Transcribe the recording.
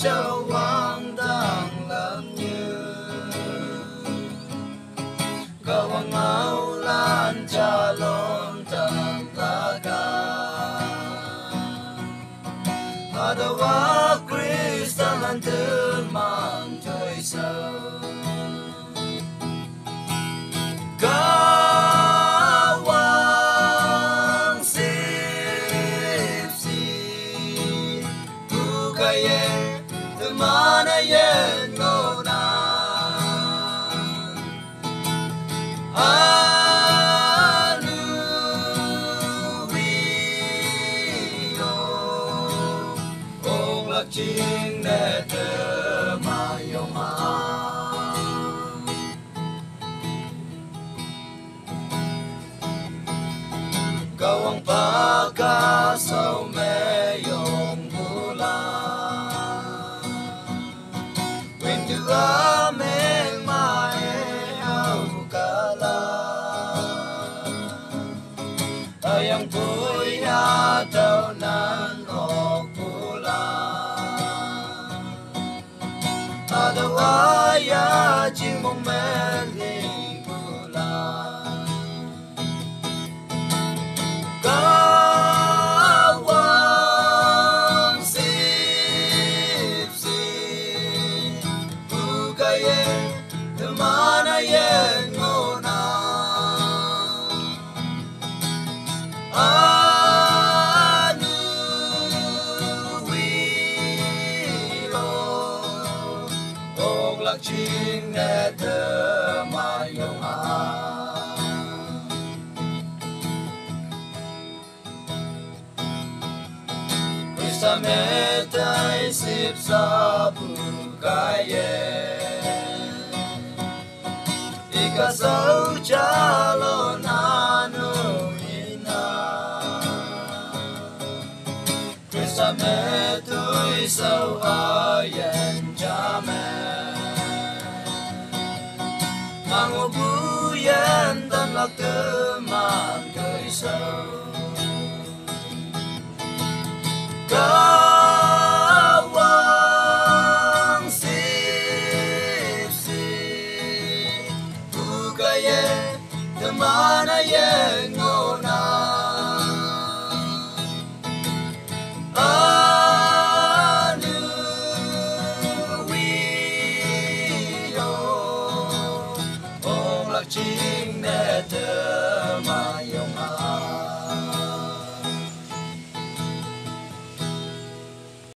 châu hoàng đang lớn như cầu hoàng áo lan cha lon tan ta ca ada wa kristal antel man joy sa kawang sipsi bukaye temana yen ngona anu wio ong lak ching ne te mayong ma kawang pagkasaw mayong bulan windu ameng maeaw kala ayang puy ataw nan o bulan adawaya jing mong meling bulan kawang sipsi bukaye temana yen ngona anu wilo ong lak ching ne te mayong sa metay sip sa bukaye ikasaw chalo nano ina sa metoy saw ayan jame mangubuyan dan lakteman kaisaw kawang sipsi bukaye temana yen ngona anu wio ong lak ching ne te mayong